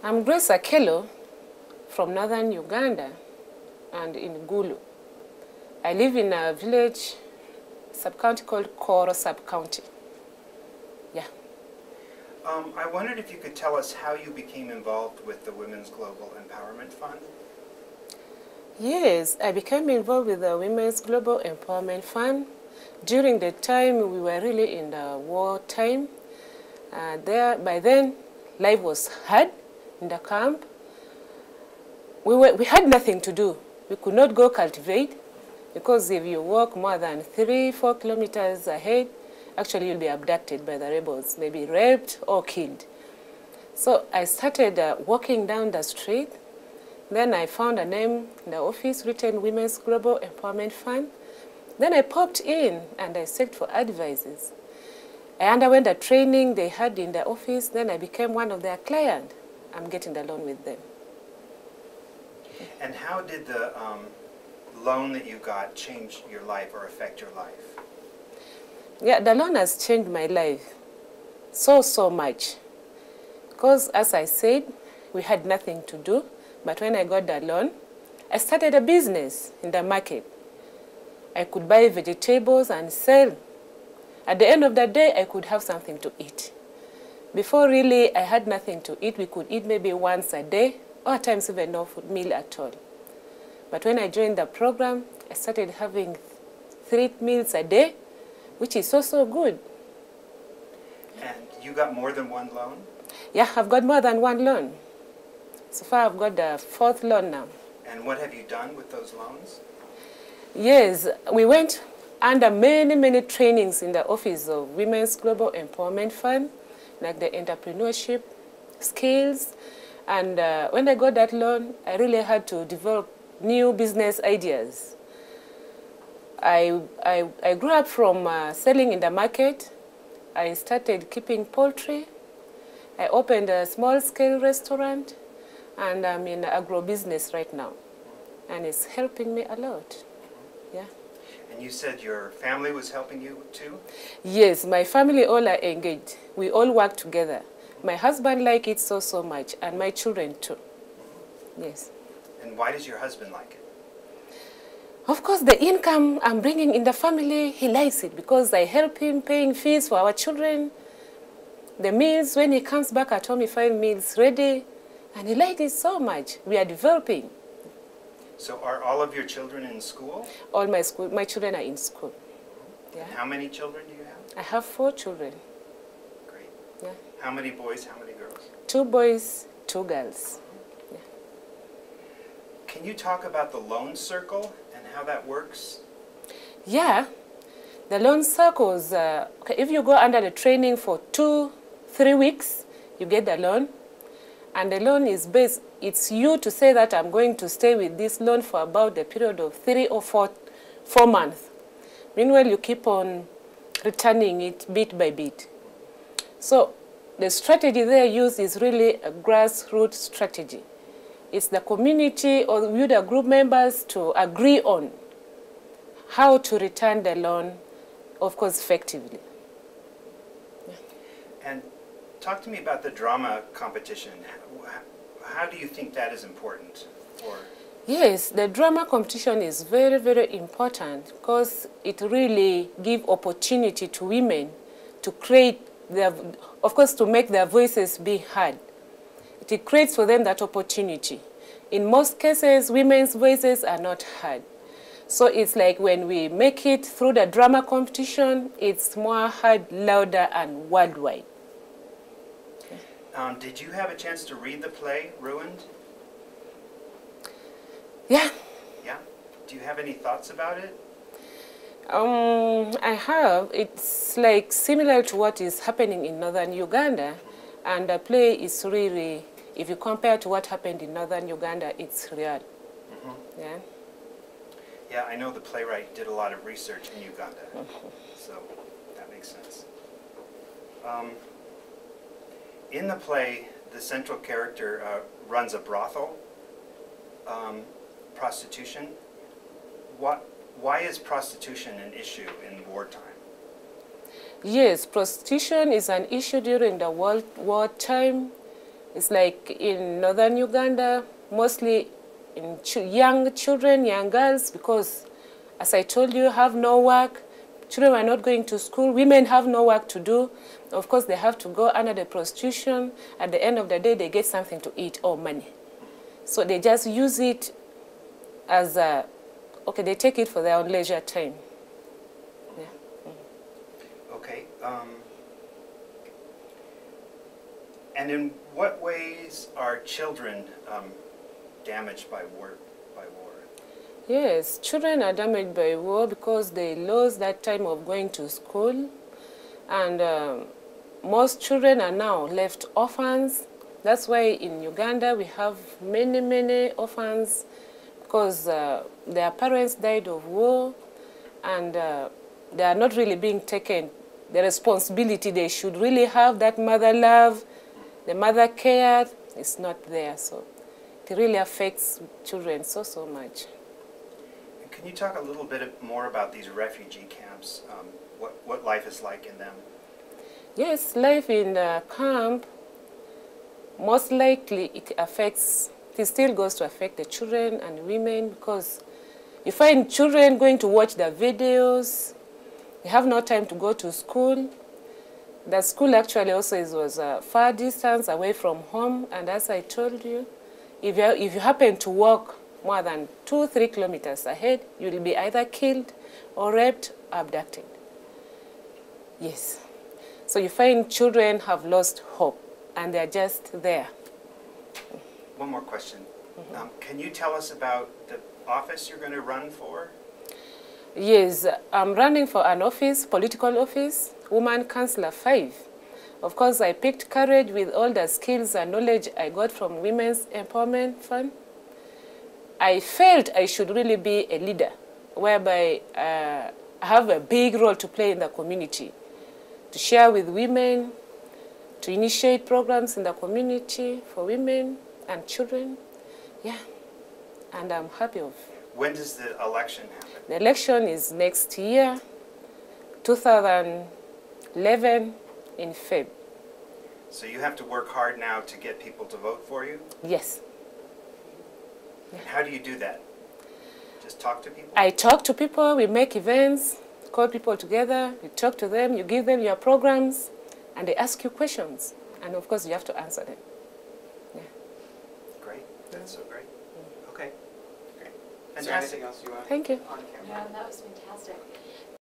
I'm Grace Akello from northern Uganda and in Gulu. I live in a village sub-county called Koro sub-county. Yeah. I wondered if you could tell us how you became involved with the Women's Global Empowerment Fund. Yes, I became involved with the Women's Global Empowerment Fund during the time we were really in the war time. By then, life was hard in the camp. We had nothing to do. We could not go cultivate because if you walk more than 3-4 kilometers ahead, actually you'll be abducted by the rebels, maybe raped or killed. So I started walking down the street. Then I found a name in the office written Women's Global Empowerment Fund. Then I popped in and I searched for advisors. I underwent a training they had in the office. Then I became one of their clients. I'm getting the loan with them. And how did the loan that you got change your life or affect your life? Yeah, the loan has changed my life so much. Because as I said, we had nothing to do. But when I got the loan, I started a business in the market. I could buy vegetables and sell. At the end of the day, I could have something to eat. Before really, I had nothing to eat. We could eat maybe once a day, or at times even no meal at all. But when I joined the program, I started having 3 meals a day, which is so good. And you got more than one loan? Yeah, I've got more than one loan. So far, I've got the 4th loan now. And what have you done with those loans? Yes, we went under many trainings in the office of Women's Global Empowerment Fund, like the entrepreneurship skills. And when I got that loan, I really had to develop new business ideas. I grew up from selling in the market. I started keeping poultry. I opened a small-scale restaurant. And I'm in agro-business right now. And it's helping me a lot. Yeah. And you said your family was helping you too? Yes, my family all are engaged. We all work together. My husband likes it so much, and my children too. Yes. And why does your husband like it? Of course, the income I'm bringing in the family, he likes it because I help him paying fees for our children. The meals, when he comes back at home, he finds meals ready. And he liked it so much. We are developing. So are all of your children in school? All my children are in school. Yeah. And how many children do you have? I have 4 children. Great. Yeah. How many boys, how many girls? 2 boys, 2 girls. Yeah. Can you talk about the loan circle and how that works? Yeah. The loan circles, if you go under the training for 2-3 weeks, you get the loan. And the loan is based, it's you to say that I'm going to stay with this loan for about a period of 3 or 4 months. Meanwhile, you keep on returning it bit by bit. So the strategy they use is really a grassroots strategy. It's the community or you, the group members, to agree on how to return the loan, of course, effectively. Yeah. And talk to me about the drama competition. How do you think that is important for? Yes, the drama competition is very important because it really gives opportunity to women to create of course, to make their voices be heard. It creates for them that opportunity. In most cases, women's voices are not heard. So it's like when we make it through the drama competition, it's more heard, louder, and worldwide. Did you have a chance to read the play, Ruined? Yeah. Yeah? Do you have any thoughts about it? I have. It's like similar to what is happening in northern Uganda. And the play is really, if you compare to what happened in northern Uganda, it's real. Mm-hmm. Yeah? Yeah, I know the playwright did a lot of research in Uganda. So that makes sense. In the play, the central character runs a brothel, prostitution. Why is prostitution an issue in wartime? Yes, prostitution is an issue during the World War time It's like in northern Uganda, mostly in young children, young girls, because as I told you, have no work. Children are not going to school. Women have no work to do. Of course, they have to go under the prostitution. At the end of the day, they get something to eat or money. So they just use it as a, okay, they take it for their own leisure time. Yeah. Okay. And in what ways are children damaged by war? Yes, children are damaged by war because they lose that time of going to school. And most children are now left orphans. That's why in Uganda we have many, many orphans because their parents died of war and they are not really being taken the responsibility they should really have, that mother love, the mother care, is not there. So it really affects children so, so much. Can you talk a little bit more about these refugee camps, what life is like in them? Yes, life in the camp, most likely it still goes to affect the children and women because you find children going to watch the videos, they have no time to go to school. The school actually also was a far distance away from home, and as I told you, if you happen to walk more than 2-3 kilometers ahead, you will be either killed or raped or abducted. Yes. So you find children have lost hope, and they're just there. One more question. Can you tell us about the office you're going to run for? Yes, I'm running for an office, political office, Woman Councillor 5. Of course, I picked courage with all the skills and knowledge I got from Women's Empowerment Fund. I felt I should really be a leader, whereby I have a big role to play in the community, to share with women, to initiate programs in the community for women and children. Yeah, and I'm happy of. When does the election happen? The election is next year, 2011 in Feb. So you have to work hard now to get people to vote for you? Yes. And how do you do that? Just talk to people? I talk to people, we make events, call people together, you talk to them, you give them your programs, and they ask you questions. And of course, you have to answer them. Yeah. Great. That's so great. Okay. Great. Is there anything else you want? Thank you. On camera? Yeah, that was fantastic.